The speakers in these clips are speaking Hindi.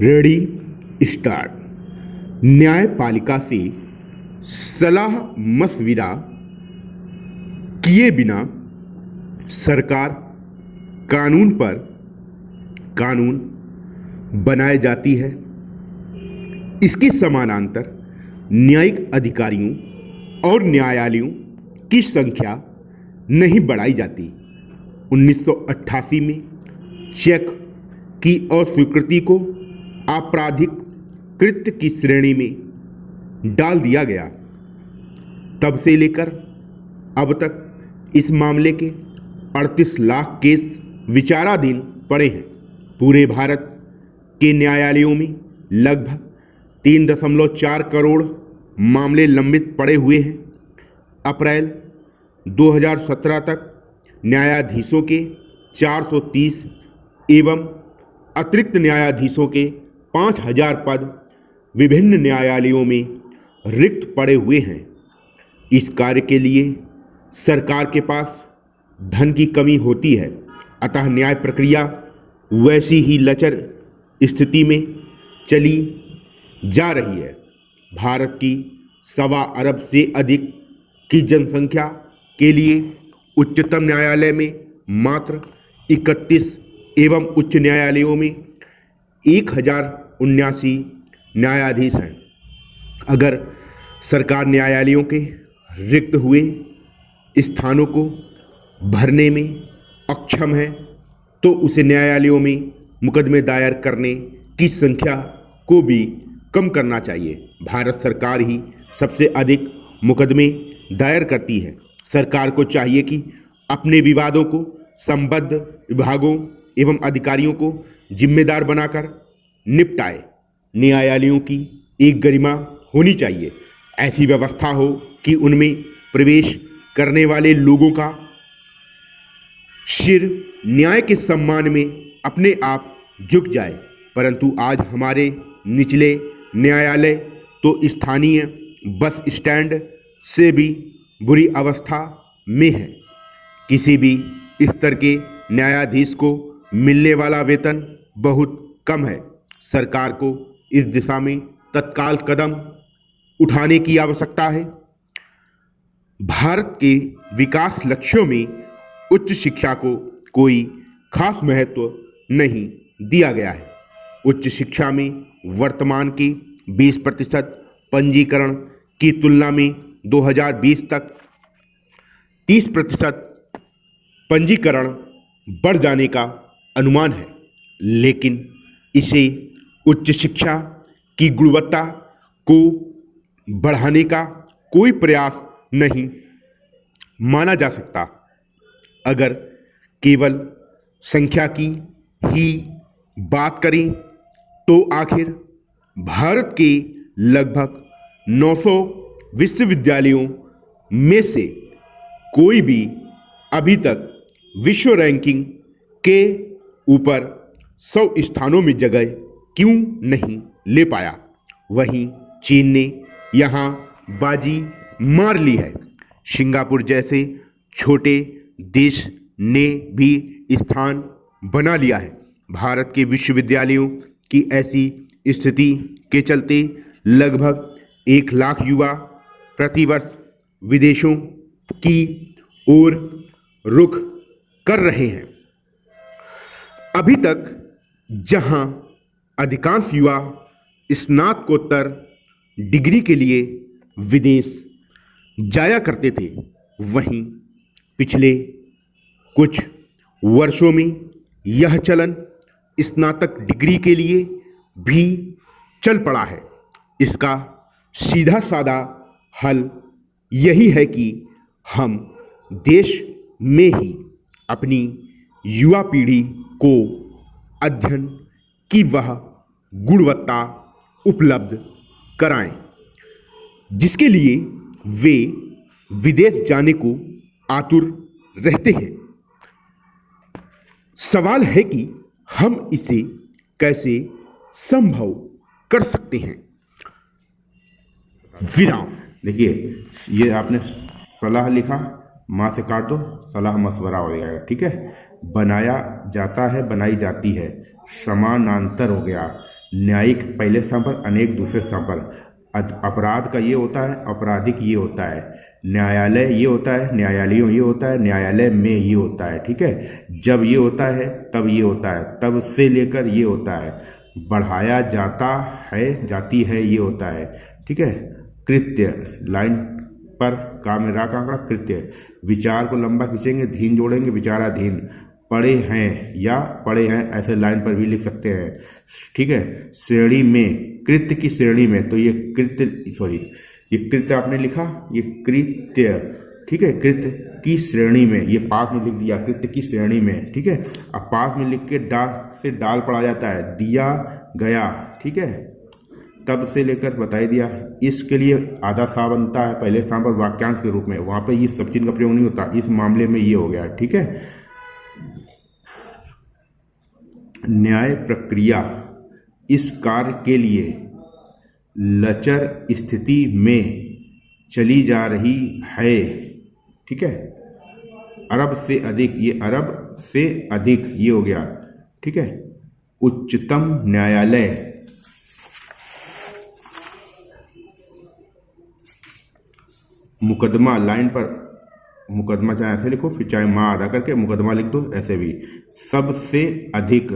Ready start. न्यायपालिका से सलाह मशविरा किए बिना सरकार कानून पर कानून बनाए जाती है। इसके समानांतर न्यायिक अधिकारियों और न्यायालयों की संख्या नहीं बढ़ाई जाती। 1988 में चेक की अस्वीकृति को आपराधिक कृत्य की श्रेणी में डाल दिया गया। तब से लेकर अब तक इस मामले के 38 लाख केस विचाराधीन पड़े हैं। पूरे भारत के न्यायालयों में लगभग 3.4 करोड़ मामले लंबित पड़े हुए हैं। अप्रैल 2017 तक न्यायाधीशों के 430 एवं अतिरिक्त न्यायाधीशों के 5000 पद विभिन्न न्यायालयों में रिक्त पड़े हुए हैं। इस कार्य के लिए सरकार के पास धन की कमी होती है, अतः न्याय प्रक्रिया वैसी ही लचर स्थिति में चली जा रही है। भारत की 1.25 अरब से अधिक की जनसंख्या के लिए उच्चतम न्यायालय में मात्र 31 एवं उच्च न्यायालयों में 1079 न्यायाधीश हैं। अगर सरकार न्यायालयों के रिक्त हुए स्थानों को भरने में अक्षम है तो उसे न्यायालयों में मुकदमे दायर करने की संख्या को भी कम करना चाहिए। भारत सरकार ही सबसे अधिक मुकदमे दायर करती है। सरकार को चाहिए कि अपने विवादों को संबद्ध विभागों एवं अधिकारियों को जिम्मेदार बनाकर निपटाए। न्यायालयों की एक गरिमा होनी चाहिए। ऐसी व्यवस्था हो कि उनमें प्रवेश करने वाले लोगों का सिर न्याय के सम्मान में अपने आप झुक जाए। परंतु आज हमारे निचले न्यायालय तो स्थानीय बस स्टैंड से भी बुरी अवस्था में है। किसी भी स्तर के न्यायाधीश को मिलने वाला वेतन बहुत कम है। सरकार को इस दिशा में तत्काल कदम उठाने की आवश्यकता है। भारत के विकास लक्ष्यों में उच्च शिक्षा को कोई खास महत्व नहीं दिया गया है। उच्च शिक्षा में वर्तमान के 20% पंजीकरण की तुलना में 2020 तक 30% पंजीकरण बढ़ जाने का अनुमान है, लेकिन इसे उच्च शिक्षा की गुणवत्ता को बढ़ाने का कोई प्रयास नहीं माना जा सकता। अगर केवल संख्या की ही बात करें तो आखिर भारत के लगभग 900 विश्वविद्यालयों में से कोई भी अभी तक विश्व रैंकिंग के ऊपर 100 स्थानों में जगह क्यों नहीं ले पाया। वहीं चीन ने यहाँ बाजी मार ली है। सिंगापुर जैसे छोटे देश ने भी स्थान बना लिया है। भारत के विश्वविद्यालयों की ऐसी स्थिति के चलते लगभग 1 लाख युवा प्रतिवर्ष विदेशों की ओर रुख कर रहे हैं। अभी तक जहां अधिकांश युवा स्नातकोत्तर डिग्री के लिए विदेश जाया करते थे, वहीं पिछले कुछ वर्षों में यह चलन स्नातक डिग्री के लिए भी चल पड़ा है। इसका सीधा साधा हल यही है कि हम देश में ही अपनी युवा पीढ़ी को अध्ययन की वह गुणवत्ता उपलब्ध कराएं जिसके लिए वे विदेश जाने को आतुर रहते हैं। सवाल है कि हम इसे कैसे संभव कर सकते हैं। विराम। देखिए, ये आपने सलाह लिखा, माँ से काट दो, सलाह मशवरा हो जाएगा। ठीक है। बनाया जाता है, बनाई जाती है, समानांतर हो गया। न्यायिक पहले स्थान पर, अनेक दूसरे स्थान पर। अपराध का ये होता है, आपराधिक ये होता है। न्यायालय ये होता है, न्यायालयों ये होता है, न्यायालय में ये होता है। ठीक है, जब ये होता है तब ये होता है, तब से लेकर ये होता है। बढ़ाया जाता है, जाती है, ये होता है। ठीक है, कृत्य लाइन पर का में रा का आंकड़ा कृत्य। विचार को लंबा खींचेंगे, धीन जोड़ेंगे, विचाराधीन। पढ़े हैं या पढ़े हैं ऐसे लाइन पर भी लिख सकते हैं। ठीक है, श्रेणी में, कृत्य की श्रेणी में, तो ये कृत्य ये कृत्य आपने लिखा, ये कृत्य। ठीक है, कृत्य की श्रेणी में, ये पास में लिख दिया कृत्य की श्रेणी में। ठीक है, अब पास में लिख के डाल से डाल पढ़ा जाता है, दिया गया। ठीक है, तब से लेकर बता दिया। इसके लिए आधा सा बनता है पहले स्थान पर वाक्यांश के रूप में, वहां पे ये सब चिन्ह का प्रयोग नहीं होता, इस मामले में ये हो गया। ठीक है, न्याय प्रक्रिया इस कार्य के लिए लचर स्थिति में चली जा रही है। ठीक है, अरब से अधिक, ये अरब से अधिक ये हो गया। ठीक है, उच्चतम न्यायालय मुकदमा लाइन पर, मुकदमा चाहे ऐसे लिखो, फिर चाहे माँ आधा करके मुकदमा लिख दो, ऐसे भी। सबसे अधिक,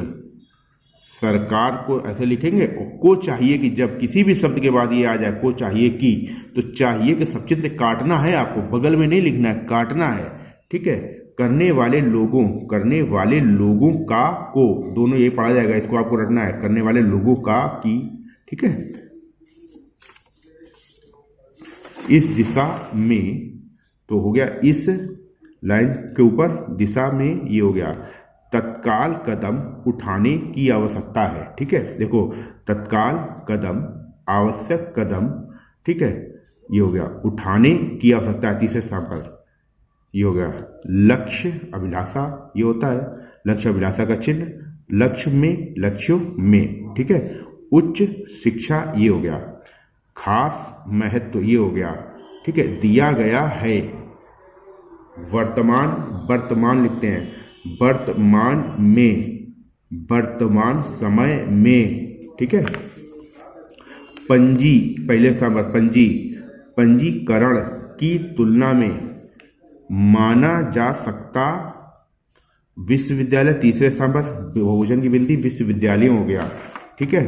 सरकार को ऐसे लिखेंगे। को चाहिए कि जब किसी भी शब्द के बाद ये आ जाए को चाहिए कि, तो चाहिए कि सब चीज से काटना है आपको, बगल में नहीं लिखना है, काटना है। ठीक है, करने वाले लोगों का को, दोनों ये पढ़ा जाएगा, इसको आपको रटना है, करने वाले लोगों का की। ठीक है, इस दिशा में, तो हो गया इस लाइन के ऊपर दिशा में, ये हो गया। तत्काल कदम उठाने की आवश्यकता है। ठीक है, देखो तत्काल कदम, आवश्यक कदम। ठीक है, ये हो गया, उठाने की आवश्यकता है तीसरे स्थान पर, ये हो गया। लक्ष्य अभिलाषा ये होता है, लक्ष्य अभिलाषा का चिन्ह, लक्ष्य में, लक्ष्यों में। ठीक है, उच्च शिक्षा ये हो गया। खास महत्व ये हो गया। ठीक है, दिया गया है। वर्तमान, वर्तमान लिखते हैं, वर्तमान में, वर्तमान समय में। ठीक है, पंजी पहले स्थान पर, पंजी, पंजीकरण की तुलना में माना जा सकता विश्वविद्यालय तीसरे स्थान पर, बहुवचन की गिनती विश्वविद्यालय हो गया। ठीक है,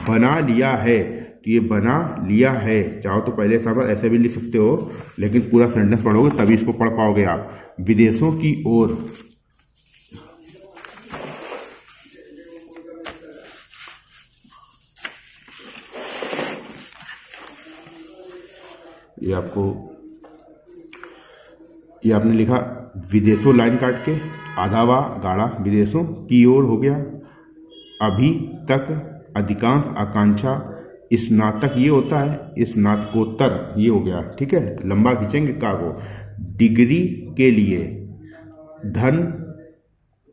बना लिया है, तो ये बना लिया है, चाहो तो पहले स्थान पर ऐसे भी लिख सकते हो, लेकिन पूरा सेंटेंस पढ़ोगे तभी इसको पढ़ पाओगे आप। विदेशों की ओर, ये आपको, ये आपने लिखा विदेशों लाइन काट के, आधा वा गाढ़ा, विदेशों की ओर हो गया। अभी तक अधिकांश आकांक्षा स्नातक ये होता है, स्नातकोत्तर ये हो गया। ठीक है, लंबा खींचेंगे का को। डिग्री के लिए धन,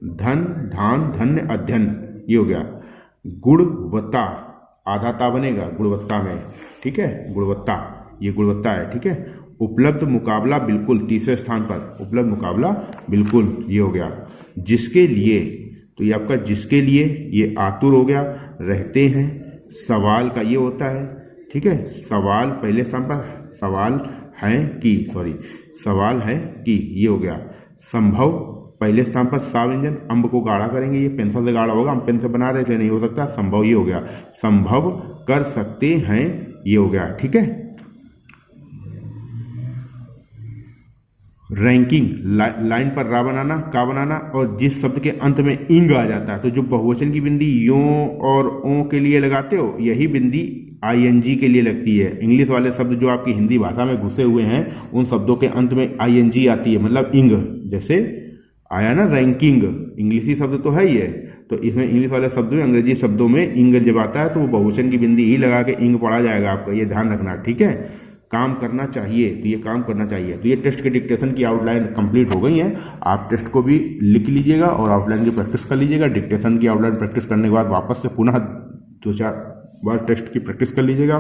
धन, धान, धन्य, अध्ययन ये हो गया। गुणवत्ता आधा ता बनेगा गुणवत्ता में। ठीक है, गुणवत्ता ये गुणवत्ता है। ठीक है, उपलब्ध मुकाबला बिल्कुल तीसरे स्थान पर, उपलब्ध मुकाबला बिल्कुल ये हो गया। जिसके लिए, तो ये आपका जिसके लिए, ये आतुर हो गया। रहते हैं, सवाल का ये होता है। ठीक है, सवाल पहले स्थान पर, सवाल है कि, सवाल है कि ये हो गया। संभव पहले स्थान पर, सा व्यंजन, अम्ब को गाढ़ा करेंगे, ये पेंसिल से गाढ़ा होगा, हम पेन से बना रहे थे, नहीं हो सकता, संभव ये हो गया। संभव कर सकते हैं ये हो गया। ठीक है, रैंकिंग लाइन पर रा बनाना, का बनाना, और जिस शब्द के अंत में इंग आ जाता है, तो जो बहुवचन की बिंदी यो और ओ के लिए लगाते हो, यही बिंदी आईएनजी के लिए लगती है। इंग्लिश वाले शब्द जो आपकी हिंदी भाषा में घुसे हुए हैं, उन शब्दों के अंत में आईएनजी आती है, मतलब इंग। जैसे आया ना रैंकिंग, इंग्लिशी शब्द तो है ही है, तो इसमें इंग्लिश वाले शब्दों में, अंग्रेजी शब्दों में इंग जब आता है तो वो बहुवचन की बिंदी ही लगा के इंग पढ़ा जाएगा आपका, ये ध्यान रखना। ठीक है, काम करना चाहिए, तो ये काम करना चाहिए। तो ये टेस्ट के डिक्टेशन की आउटलाइन कंप्लीट हो गई है। आप टेस्ट को भी लिख लीजिएगा और आउटलाइन की प्रैक्टिस कर लीजिएगा। डिक्टेशन की आउटलाइन प्रैक्टिस करने के बाद वापस से पुनः 2-4 बार टेस्ट की प्रैक्टिस कर लीजिएगा।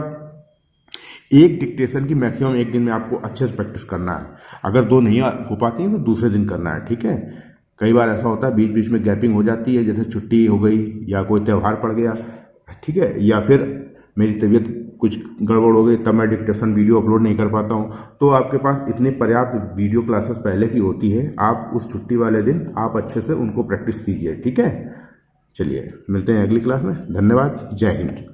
एक डिक्टेशन की मैक्सिमम एक दिन में आपको अच्छे से प्रैक्टिस करना है। अगर 2 नहीं हो पाती हैं तो दूसरे दिन करना है। ठीक है, कई बार ऐसा होता है बीच बीच में गैपिंग हो जाती है, जैसे छुट्टी हो गई या कोई त्यौहार पड़ गया। ठीक। ठीक है, या फिर मेरी तबीयत कुछ गड़बड़ हो गई तब मैं डिक्टेशन वीडियो अपलोड नहीं कर पाता हूँ, तो आपके पास इतनी पर्याप्त वीडियो क्लासेस पहले की होती है, आप उस छुट्टी वाले दिन आप अच्छे से उनको प्रैक्टिस कीजिए। ठीक है, चलिए मिलते हैं अगली क्लास में। धन्यवाद, जय हिंद।